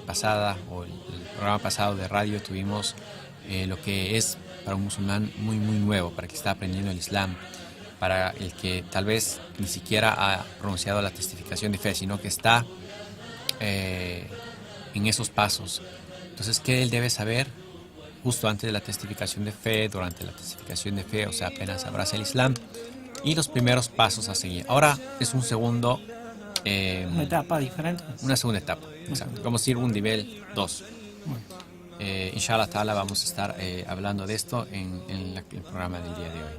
pasada o el programa pasado de radio tuvimos lo que es para un musulmán muy nuevo, para el que está aprendiendo el Islam, para el que tal vez ni siquiera ha pronunciado la testificación de fe, sino que está en esos pasos. Entonces, ¿qué él debe saber justo antes de la testificación de fe, durante la testificación de fe, o sea, apenas abraza el Islam, y los primeros pasos a seguir? Ahora es un segundo... Una etapa diferente. Una segunda etapa, exacto. Vamos a ir un nivel 2. Inshallah ta'ala vamos a estar hablando de esto en el programa del día de hoy.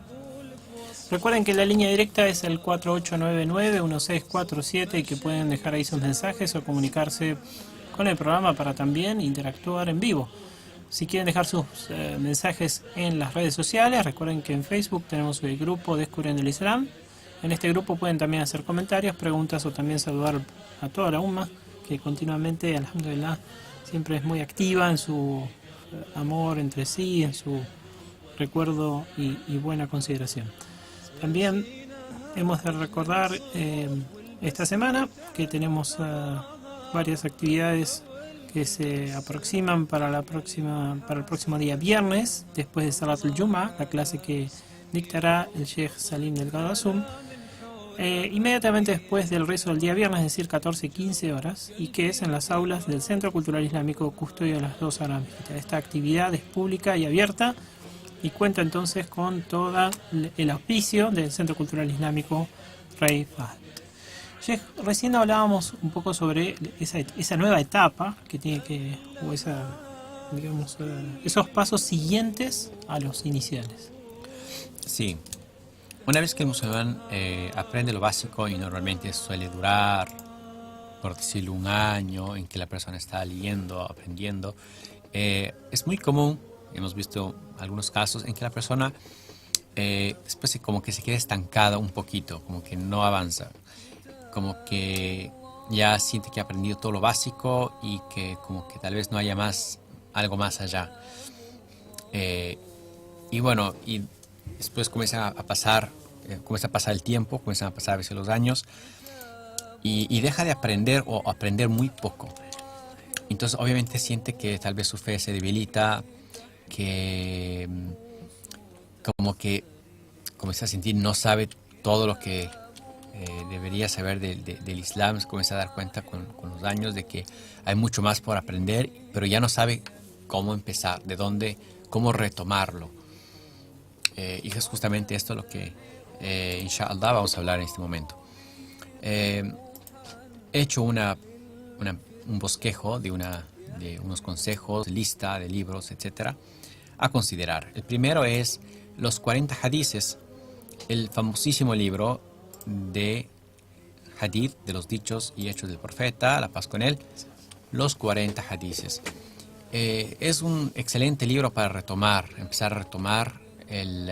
Recuerden que la línea directa es el 4899-1647 y que pueden dejar ahí sus mensajes o comunicarse con el programa para también interactuar en vivo. Si quieren dejar sus mensajes en las redes sociales, recuerden que en Facebook tenemos el grupo Descubriendo el Islam. En este grupo pueden también hacer comentarios, preguntas o también saludar a toda la umma, que continuamente, alhamdulillah, siempre es muy activa en su amor entre sí, en su recuerdo y buena consideración. También hemos de recordar esta semana que tenemos varias actividades que se aproximan para el próximo día viernes, después de Salat al-Jum'ah, la clase que dictará el Sheikh Salim Delgado Azum, inmediatamente después del rezo del día viernes, es decir, 14-15 horas, y que es en las aulas del Centro Cultural Islámico Custodio de las Dos Aras Mezquitas. Esta actividad es pública y abierta y cuenta entonces con todo el auspicio del Centro Cultural Islámico Rey Fahd. Sheikh, recién hablábamos un poco sobre esa nueva etapa que tiene que, o digamos, esos pasos siguientes a los iniciales. Sí, una vez que el musulmán aprende lo básico, y normalmente suele durar, por decirlo, un año en que la persona está leyendo, aprendiendo, es muy común, hemos visto algunos casos en que la persona después como que se queda estancada un poquito, como que no avanza, como que ya siente que ha aprendido todo lo básico y que como que tal vez no haya algo más allá. Y bueno, y después comienza a pasar el tiempo, comienzan a pasar a veces los años y deja de aprender o aprender muy poco. Entonces obviamente siente que tal vez su fe se debilita, que comienza a sentir no sabe todo lo que debería saber del Islam. Se comienza a dar cuenta con los años de que hay mucho más por aprender, pero ya no sabe cómo empezar, de dónde, cómo retomarlo. Y es justamente esto lo que inshallah vamos a hablar en este momento. He hecho un bosquejo de unos consejos, lista de libros, etcétera, a considerar. El primero es los 40 hadices, el famosísimo libro de hadith, de los dichos y hechos del profeta, la paz con él, los 40 hadices. Es un excelente libro para empezar a retomar el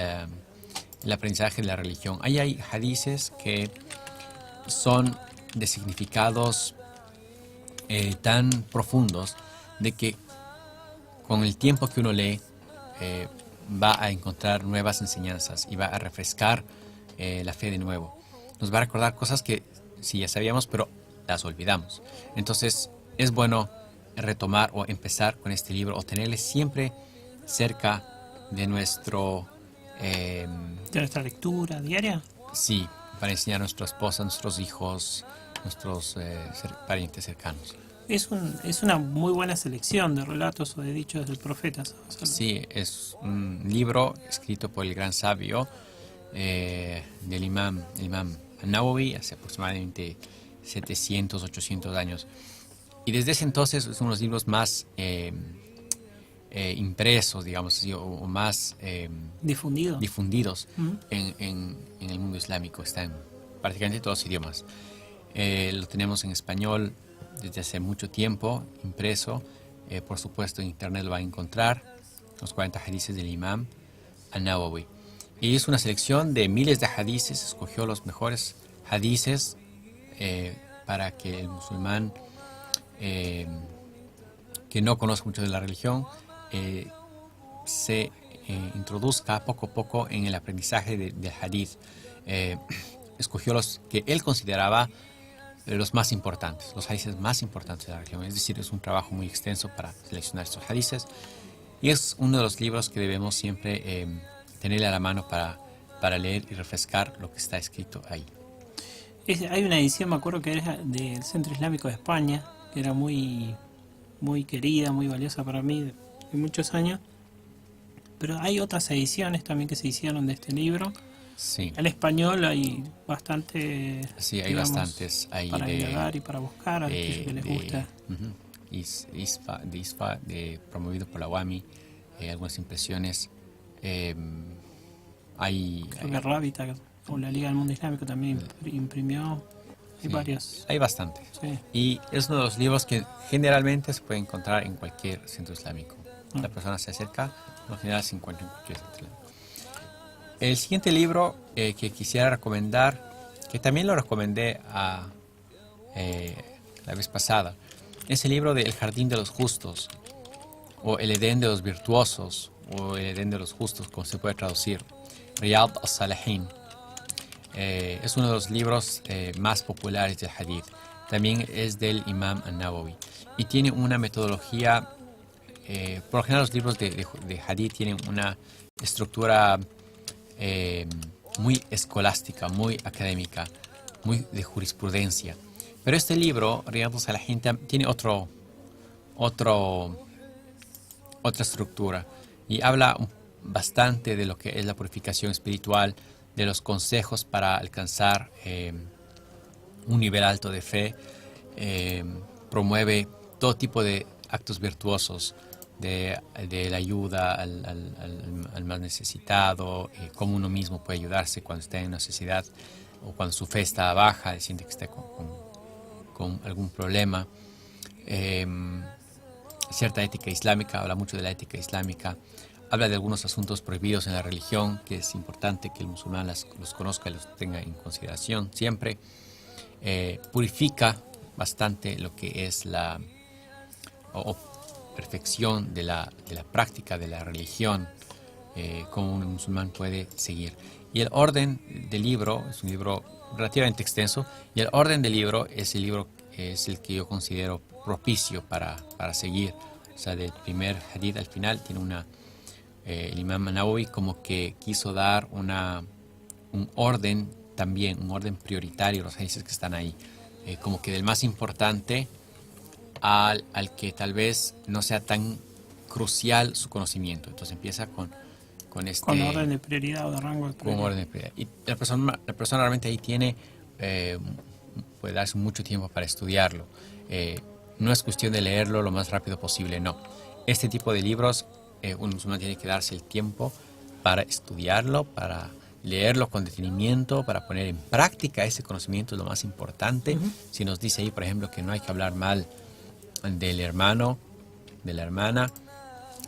aprendizaje de la religión. Ahí hay hadices que son de significados tan profundos de que con el tiempo que uno lee va a encontrar nuevas enseñanzas y va a refrescar la fe de nuevo. Nos va a recordar cosas que sí ya sabíamos, pero las olvidamos. Entonces es bueno retomar o empezar con este libro o tenerle siempre cerca de nuestra lectura diaria. Sí, para enseñar a nuestra esposa, a nuestros hijos, nuestros parientes cercanos. Es una muy buena selección de relatos o de dichos del profeta. Sí, es un libro escrito por el gran sabio del imam An-Nawawi hace aproximadamente 700, 800 años. Y desde ese entonces es uno de los libros más impresos, digamos así, o más difundidos en el mundo islámico. Está en prácticamente todos los idiomas. Lo tenemos en español desde hace mucho tiempo, impreso. Por supuesto, en internet lo va a encontrar, los 40 hadices del imam An-Nawawi. Y es una selección de miles de hadices, escogió los mejores hadices para que el musulmán que no conozca mucho de la religión se introduzca poco a poco en el aprendizaje del hadith. Escogió los que él consideraba los más importantes, los hadices más importantes de la religión. Es decir, es un trabajo muy extenso para seleccionar estos hadices y es uno de los libros que debemos siempre tenerle a la mano para leer y refrescar lo que está escrito ahí. Hay una edición, me acuerdo que era del Centro Islámico de España, que era muy, muy querida, muy valiosa para mí de muchos años. Pero hay otras ediciones también que se hicieron de este libro. Sí, En español hay bastante, sí, hay digamos, bastantes ahí para indagar y para buscar a aquello que les gusta. promovido por la UAMI, algunas impresiones. eh, Creo que Rábita o la Liga del Mundo Islámico también imprimió. Hay sí, varios. hay bastantes. Sí. Y es uno de los libros que generalmente se puede encontrar en cualquier centro islámico. La persona se acerca, en general se encuentra en cualquier centro islámico. El siguiente libro que quisiera recomendar, que también lo recomendé la vez pasada, es el libro de El Jardín de los Justos, o El Edén de los Virtuosos, o El Edén de los Justos, como se puede traducir, Riyad al-Salihin. Es uno de los libros más populares del Hadith. También es del Imam al-Nawawi. Y tiene una metodología, por lo general los libros de Hadith tienen una estructura muy escolástica, muy académica, muy de jurisprudencia. Pero este libro, Riyad al-Salihin, tiene otra estructura y habla bastante de lo que es la purificación espiritual, de los consejos para alcanzar un nivel alto de fe, promueve todo tipo de actos virtuosos, de la ayuda al más necesitado, cómo uno mismo puede ayudarse cuando está en necesidad o cuando su fe está baja, siente que está con algún problema. Cierta ética islámica, habla mucho de la ética islámica, habla de algunos asuntos prohibidos en la religión, que es importante que el musulmán los conozca y los tenga en consideración siempre. Purifica bastante lo que es la perfección de la práctica de la religión, cómo un musulmán puede seguir. Y el orden del libro, es un libro relativamente extenso, y el orden del libro es el que yo considero propicio para seguir. O sea, del primer hadith al final tiene el Imam Nawawi como que quiso dar un orden también, un orden prioritario, los hadiths que están ahí. Como que del más importante al que tal vez no sea tan crucial su conocimiento. Entonces empieza con orden de prioridad o de rango de prioridad. Con orden de prioridad. Y la persona realmente ahí puede darse mucho tiempo para estudiarlo. No es cuestión de leerlo lo más rápido posible, no. Este tipo de libros, un musulmán tiene que darse el tiempo para estudiarlo, para leerlo con detenimiento, para poner en práctica ese conocimiento, es lo más importante. Si nos dice ahí, por ejemplo, que no hay que hablar mal del hermano, de la hermana,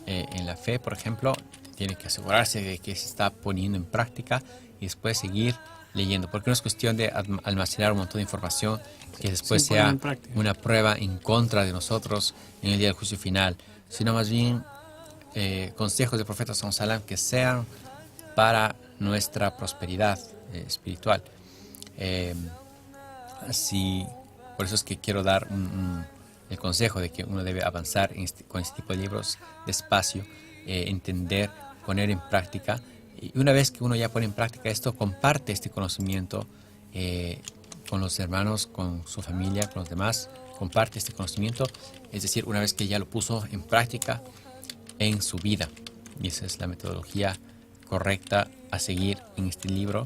en la fe, por ejemplo, tiene que asegurarse de que se está poniendo en práctica y después seguir leyendo, porque no es cuestión de almacenar un montón de información que después sea una prueba en contra de nosotros en el día del juicio final, sino más bien consejos del profeta sallallahu alaihi wasallam que sean para nuestra prosperidad espiritual. Así, por eso es que quiero dar el consejo de que uno debe avanzar con este tipo de libros despacio, entender, poner en práctica. Y una vez que uno ya pone en práctica esto, comparte este conocimiento con los hermanos, con su familia, con los demás. Comparte este conocimiento, es decir, una vez que ya lo puso en práctica en su vida. Y esa es la metodología correcta a seguir en este libro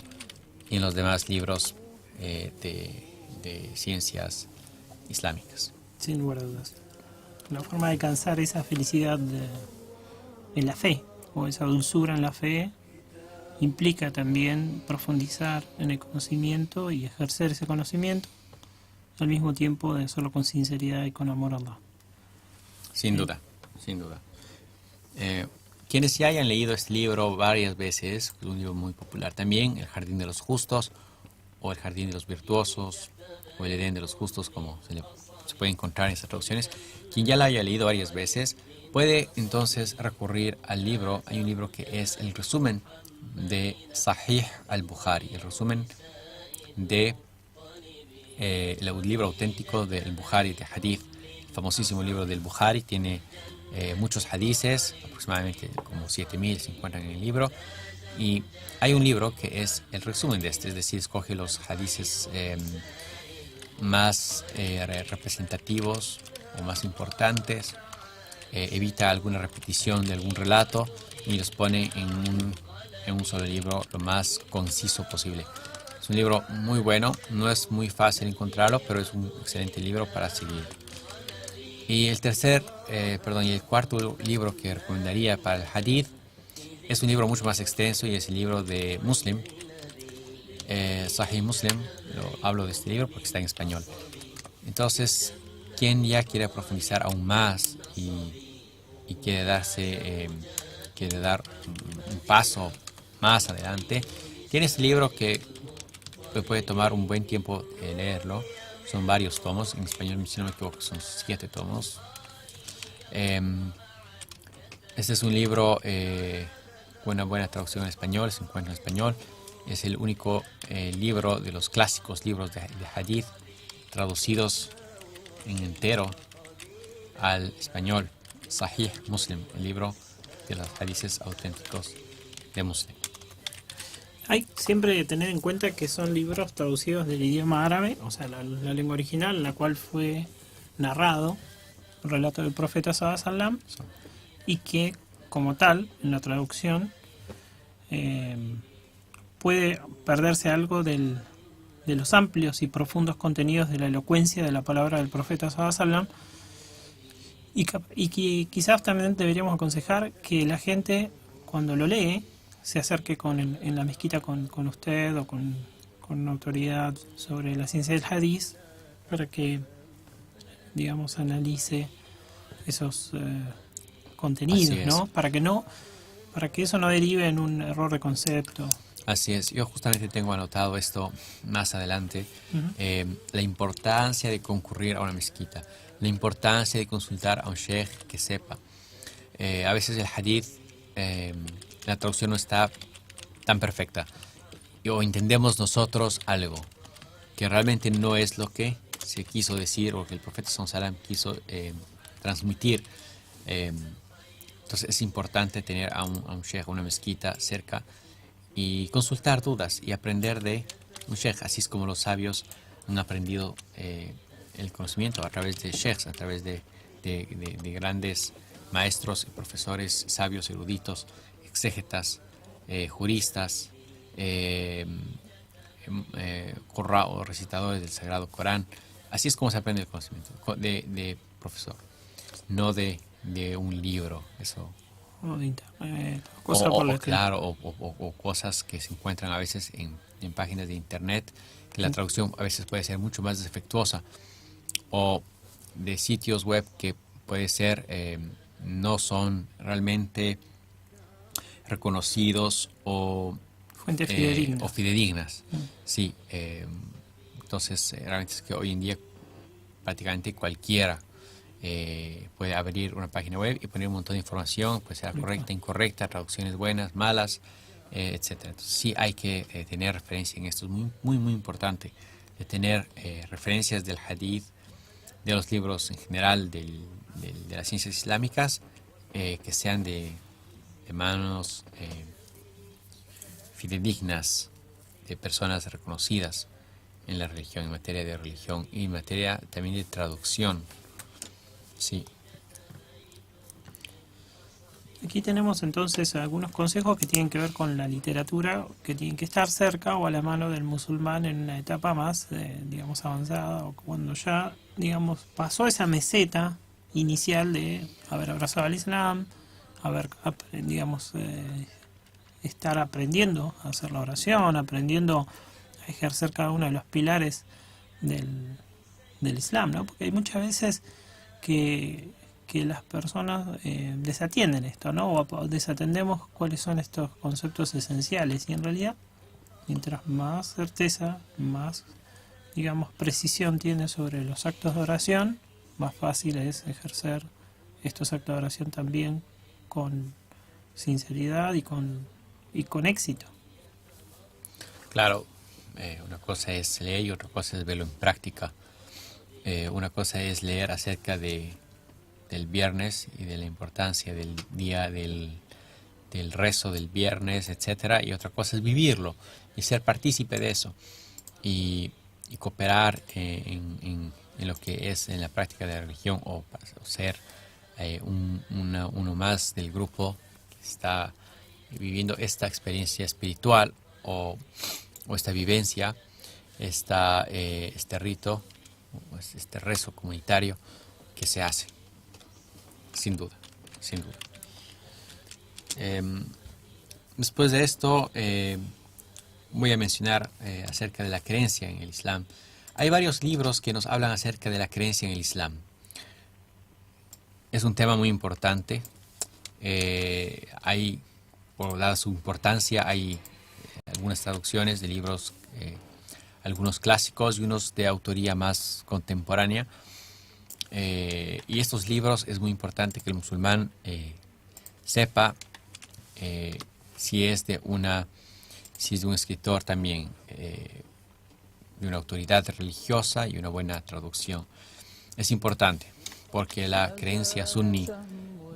y en los demás libros de ciencias islámicas. Sin lugar a dudas. La forma de alcanzar esa felicidad en la fe, o esa dulzura en la fe, implica también profundizar en el conocimiento y ejercer ese conocimiento, al mismo tiempo de hacerlo con sinceridad y con amor a Allah. Sin duda, sin duda. Quienes ya hayan leído este libro varias veces, es un libro muy popular también, El Jardín de los Justos, o El Jardín de los Virtuosos, o El Edén de los Justos, como se puede encontrar en estas traducciones. Quien ya la haya leído varias veces puede entonces recurrir al libro. Hay un libro que es el resumen de Sahih al-Bukhari, el resumen de el libro auténtico del Bukhari, de Hadith. El famosísimo libro del Bukhari tiene muchos hadices, aproximadamente como 7.000 se encuentran en el libro. Y hay un libro que es el resumen de este, es decir, escoge los hadices más representativos o más importantes, evita alguna repetición de algún relato y los pone en un solo libro lo más conciso posible. Es un libro muy bueno, no es muy fácil encontrarlo, pero es un excelente libro para seguir. Y el cuarto libro que recomendaría para el hadith es un libro mucho más extenso y es el libro de Muslim, Sahih Muslim. Hablo de este libro porque está en español. Entonces, quien ya quiere profundizar aún más y quiere dar un paso más adelante, tiene este libro que puede tomar un buen tiempo leerlo. Son varios tomos, en español, si no me equivoco, son 7 tomos. Este es un libro con una buena traducción en español, se encuentra en español. Es el único libro de los clásicos libros de hadith traducidos en entero al español. Sahih Muslim, el libro de los hadices auténticos de Muslim. Hay siempre que tener en cuenta que son libros traducidos del idioma árabe, o sea, la lengua original en la cual fue narrado el relato del profeta sallallahu alaihi wasallam, y que como tal, en la traducción, puede perderse algo de los amplios y profundos contenidos de la elocuencia de la palabra del profeta sallallahu alaihi wasallam, y que quizás también deberíamos aconsejar que la gente, cuando lo lee, se acerque en la mezquita con usted o con una autoridad sobre la ciencia del hadith, para que, digamos, analice esos contenidos, ¿no? Para que eso no derive en un error de concepto. Así es, yo justamente tengo anotado esto más adelante, la importancia de concurrir a una mezquita, la importancia de consultar a un sheikh que sepa. A veces el hadith, la traducción no está tan perfecta, o entendemos nosotros algo que realmente no es lo que se quiso decir o que el profeta sallallahu alaihi wasallam quiso transmitir. Entonces es importante tener a un sheikh, una mezquita cerca, y consultar dudas y aprender de un sheikh. Así es como los sabios han aprendido el conocimiento, a través de sheikhs, a través de grandes maestros y profesores, sabios, eruditos, exégetas, juristas, o recitadores del Sagrado Corán. Así es como se aprende el conocimiento de profesor, no de un libro. Eso. O de internet, cosas por el estilo. Claro, o cosas que se encuentran a veces en páginas de internet, que la traducción a veces puede ser mucho más defectuosa, o de sitios web que puede ser no son realmente reconocidos o Fuentes fidedignas. fidedignas. Sí, entonces realmente es que hoy en día prácticamente cualquiera puede abrir una página web y poner un montón de información, puede ser correcta, incorrecta, traducciones buenas, malas, etcétera. Entonces sí hay que tener referencia en esto. Es muy, muy, muy importante de tener referencias del hadith, de los libros en general de las ciencias islámicas, que sean de manos fidedignas, de personas reconocidas en la religión, en materia de religión y en materia también de traducción. Sí. Aquí tenemos entonces algunos consejos que tienen que ver con la literatura, que tienen que estar cerca o a la mano del musulmán en una etapa más, digamos, avanzada, o cuando ya, digamos, pasó esa meseta inicial de haber abrazado al Islam, haber, digamos, estar aprendiendo a hacer la oración, aprendiendo a ejercer cada uno de los pilares del Islam, ¿no? Porque hay muchas veces que las personas desatienden esto, ¿no? O desatendemos cuáles son estos conceptos esenciales, y en realidad, mientras más certeza, más, digamos, precisión tiene sobre los actos de oración, más fácil es ejercer estos actos de oración también con sinceridad y con éxito. Claro, Una cosa es leer y otra cosa es verlo en práctica. Una cosa es leer acerca del viernes y de la importancia del día del rezo del viernes, etcétera, y otra cosa es vivirlo y ser partícipe de eso y cooperar en lo que es en la práctica de la religión o ser uno más del grupo que está viviendo esta experiencia espiritual o esta vivencia, este rito, este rezo comunitario que se hace, sin duda, sin duda. Después de esto, voy a mencionar acerca de la creencia en el Islam. Hay varios libros que nos hablan acerca de la creencia en el Islam. Es un tema muy importante. Por dada su importancia, hay algunas traducciones de libros, algunos clásicos y unos de autoría más contemporánea. Y estos libros es muy importante que el musulmán sepa si es de un escritor también, de una autoridad religiosa y una buena traducción. Es importante porque la creencia sunni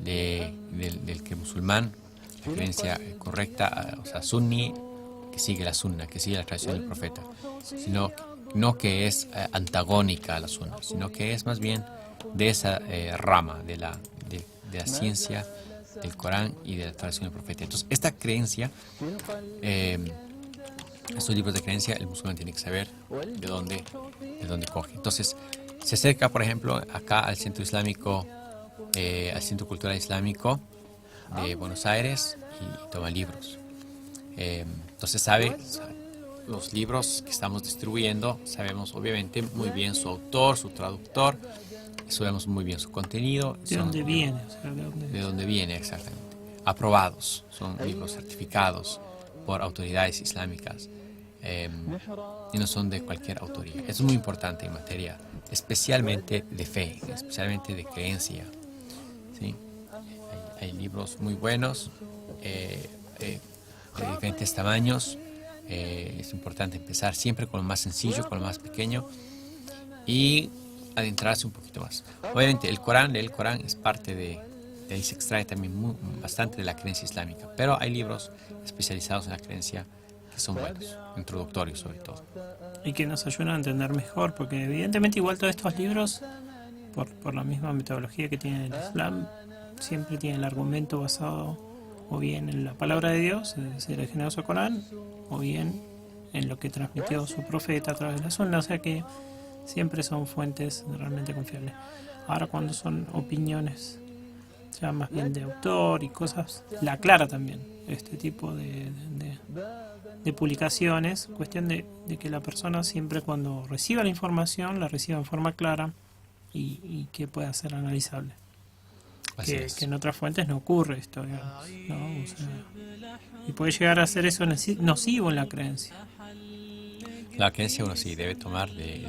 del que musulmán, la creencia correcta, o sea, sunni, que sigue la sunna, que sigue la tradición del profeta, sino no que es antagónica a la sunna, sino que es más bien de esa rama de la ciencia del Corán y de la tradición del profeta. Entonces, esta creencia, estos libros de creencia, el musulmán tiene que saber de dónde coge. Entonces, se acerca, por ejemplo, acá al Centro Islámico, al Centro Cultural Islámico de Buenos Aires y toma libros. Entonces sabe los libros que estamos distribuyendo, sabemos obviamente muy bien su autor, su traductor, sabemos muy bien su contenido. ¿De dónde viene? De dónde viene, exactamente. Aprobados, son libros certificados por autoridades islámicas y no son de cualquier autoría. Eso es muy importante en materia, especialmente de fe, especialmente de creencia. ¿Sí? Hay libros muy buenos, de diferentes tamaños. Es importante empezar siempre con lo más sencillo, con lo más pequeño y adentrarse un poquito más. Obviamente el Corán es parte de ahí se extrae también bastante de la creencia islámica, pero hay libros especializados en la creencia que son buenos, introductorios sobre todo. Y que nos ayudan a entender mejor, porque evidentemente igual todos estos libros, por la misma metodología que tiene el Islam, siempre tienen el argumento basado o bien en la palabra de Dios, es decir, el generoso Corán, o bien en lo que transmitió su profeta a través de la Sunna, o sea que siempre son fuentes realmente confiables. Ahora cuando son opiniones ya más bien de autor y cosas, la aclara también este tipo de publicaciones, cuestión de que la persona siempre cuando reciba la información la reciba en forma clara y que pueda ser analizable. Que en otras fuentes no ocurre esto, digamos, ¿no? O sea, y puede llegar a ser eso nocivo en la creencia. La creencia uno sí debe tomar de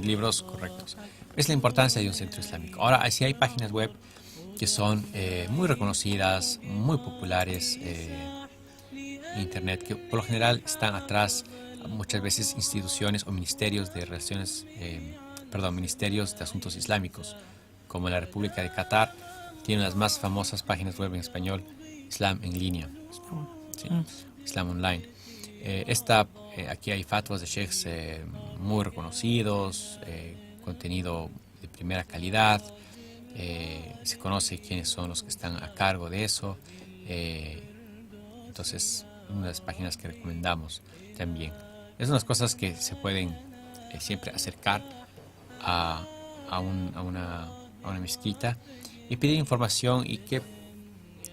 libros correctos. Es la importancia de un centro islámico. Ahora, sí hay páginas web que son muy reconocidas, muy populares en Internet, que por lo general están atrás muchas veces instituciones o ministerios de ministerios de asuntos islámicos, como la República de Qatar, tiene las más famosas páginas web en español, Islam en línea, ¿sí? Islam Online. Aquí hay fatwas de sheikhs muy reconocidos, contenido de primera calidad, se conoce quiénes son los que están a cargo de eso, entonces una de las páginas que recomendamos también. Es unas cosas que se pueden siempre acercar a una mezquita y pedir información, y que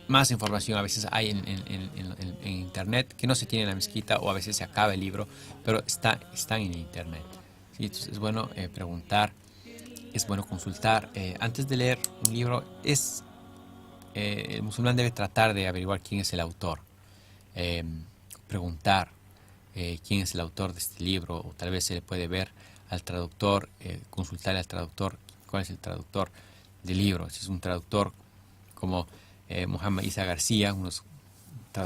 más información a veces hay en internet que no se tiene en la mezquita, o a veces se acaba el libro, pero están en internet. ¿Sí? Entonces es bueno preguntar, es bueno consultar. Antes de leer un libro, el musulmán debe tratar de averiguar quién es el autor, preguntar quién es el autor de este libro, o tal vez se le puede ver al traductor, consultarle al traductor cuál es el traductor del libro. Si es un traductor como Muhammad Isa García, unos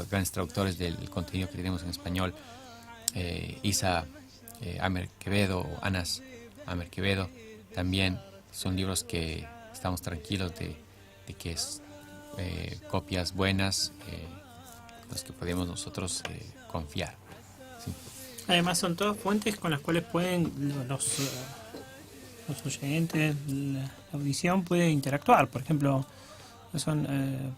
grandes traductores del contenido que tenemos en español, Isa Amer Quevedo o Anas Amer Quevedo, también son libros que estamos tranquilos de que es copias buenas, los que podemos nosotros confiar. ¿Sí? Además son todas fuentes con las cuales pueden los oyentes, la audición puede interactuar. Por ejemplo, son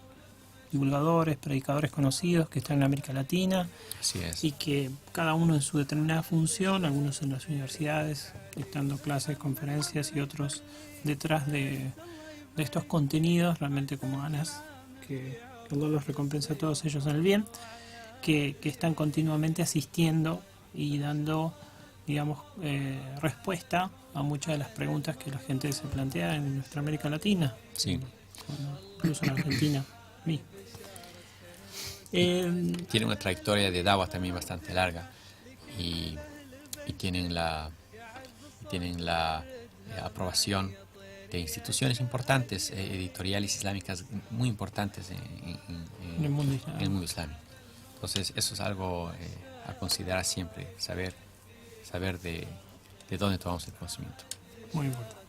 divulgadores, predicadores conocidos que están en América Latina. Así es. Y que cada uno en su determinada función, algunos en las universidades, dictando clases, conferencias, y otros detrás de estos contenidos, realmente como Anas, que Allah los recompensa a todos ellos en el bien, que están continuamente asistiendo y dando, digamos, respuesta a muchas de las preguntas que la gente se plantea en nuestra América Latina, Sí. Incluso en Argentina misma. Tiene una trayectoria de Dawa también bastante larga y tienen la aprobación de instituciones importantes, editoriales islámicas muy importantes en el mundo islámico. Entonces eso es algo a considerar siempre, saber de dónde tomamos el conocimiento. Muy importante.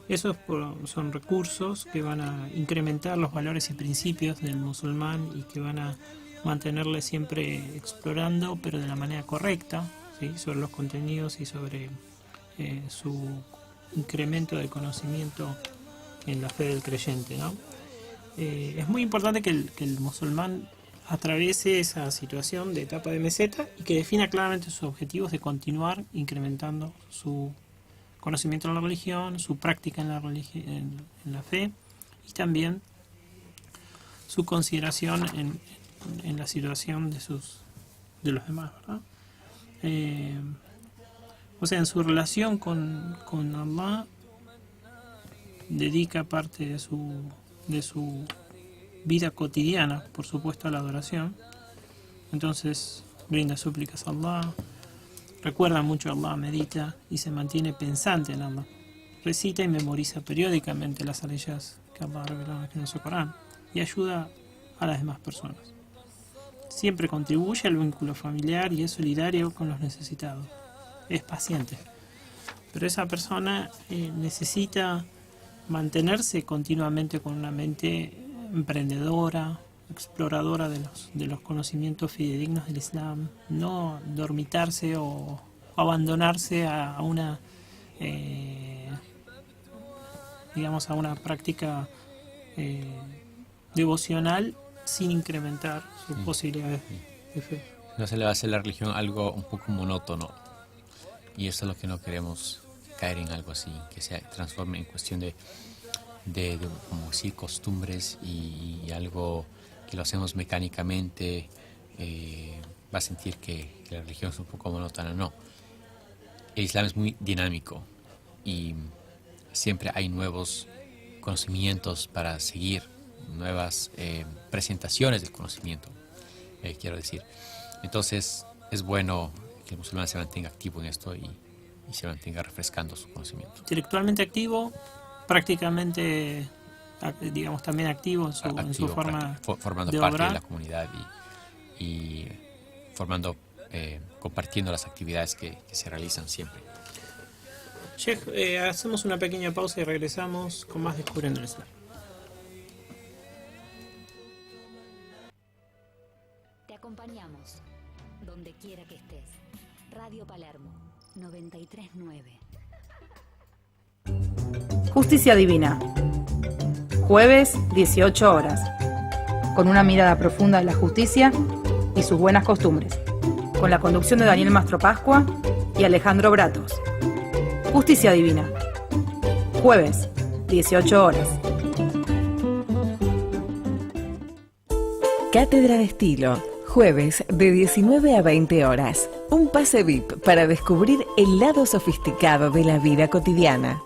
Esos son recursos que van a incrementar los valores y principios del musulmán y que van a mantenerle siempre explorando, pero de la manera correcta, ¿sí? Sobre los contenidos y sobre su incremento de conocimiento en la fe del creyente, ¿no? Es muy importante que el musulmán atraviese esa situación de etapa de meseta y que defina claramente sus objetivos de continuar incrementando su conocimiento en la religión, su práctica en la fe y también su consideración en la situación de los demás, ¿verdad? O sea, en su relación con Allah dedica parte de su vida cotidiana, por supuesto, a la adoración. Entonces brinda súplicas a Allah, recuerda mucho a Allah, medita y se mantiene pensante en Allah. Recita y memoriza periódicamente las aleyas que Allah ha revelado en su Corán y ayuda a las demás personas. Siempre contribuye al vínculo familiar y es solidario con los necesitados. Es paciente. Pero esa persona necesita mantenerse continuamente con una mente emprendedora, exploradora de los conocimientos fidedignos del Islam, no dormitarse o abandonarse a una digamos a una práctica devocional sin incrementar sus posibilidades de fe. No se le va a hacer la religión algo un poco monótono, y eso es lo que no queremos, caer en algo así, que se transforme en cuestión de como decir, costumbres y algo que lo hacemos mecánicamente, va a sentir que la religión es un poco monótona. No, el Islam es muy dinámico y siempre hay nuevos conocimientos para seguir, nuevas presentaciones del conocimiento, quiero decir. Entonces es bueno que el musulmán se mantenga activo en esto y se mantenga refrescando su conocimiento. Intelectualmente activo, prácticamente, digamos, también activo en su forma formando de parte obrar. de la comunidad y formando, compartiendo las actividades que se realizan siempre. Sheikh, hacemos una pequeña pausa y regresamos con más Descubriendo el Islam. Te acompañamos donde quiera que estés. Radio Palermo 93.9. Justicia Divina. Jueves, 18 horas. Con una mirada profunda de la justicia y sus buenas costumbres. Con la conducción de Daniel Mastro Pascua y Alejandro Bratos. Justicia Divina. Jueves, 18 horas. Cátedra de Estilo. Jueves de 19 a 20 horas. Un pase VIP para descubrir el lado sofisticado de la vida cotidiana.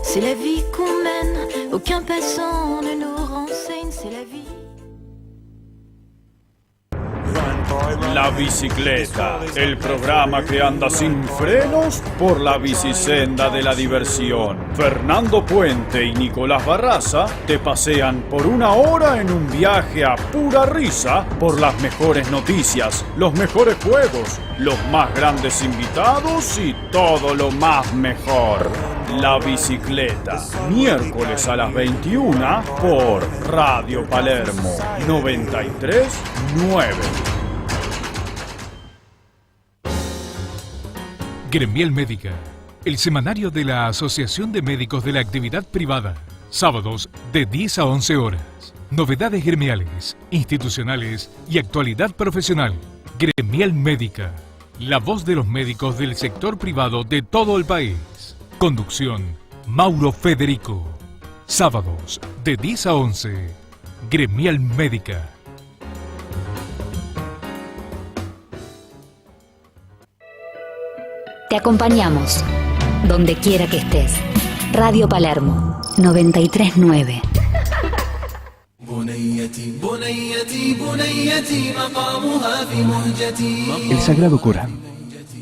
C'est la vie qu'on mène, aucun passant ne nous renseigne, c'est la vie. La Bicicleta, el programa que anda sin frenos por la bicisenda de la diversión. Fernando Puente y Nicolás Barraza te pasean por 1 hora en un viaje a pura risa por las mejores noticias, los mejores juegos, los más grandes invitados y todo lo más mejor. La Bicicleta, miércoles a las 21 por Radio Palermo 93.9. Gremial Médica, el semanario de la Asociación de Médicos de la Actividad Privada. Sábados de 10 a 11 horas. Novedades gremiales, institucionales y actualidad profesional. Gremial Médica, la voz de los médicos del sector privado de todo el país. Conducción, Mauro Federico. Sábados de 10 a 11. Gremial Médica. Te acompañamos donde quiera que estés. Radio Palermo 93.9. El Sagrado Corán,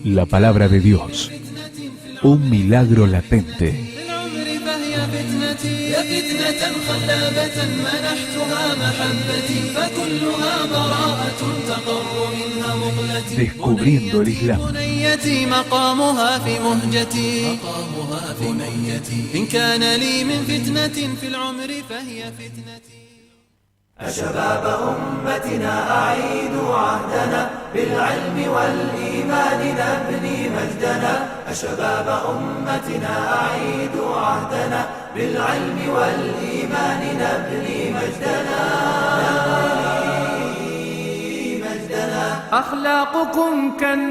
la palabra de Dios, un milagro latente. Descubriendo el Islam. أشباب أمتنا أعيدوا عهدنا بالعلم والإيمان نبني مجدنا أشباب أمتنا أعيدوا عهدنا بالعلم والإيمان نبني مجدنا أخلاقكم كالنار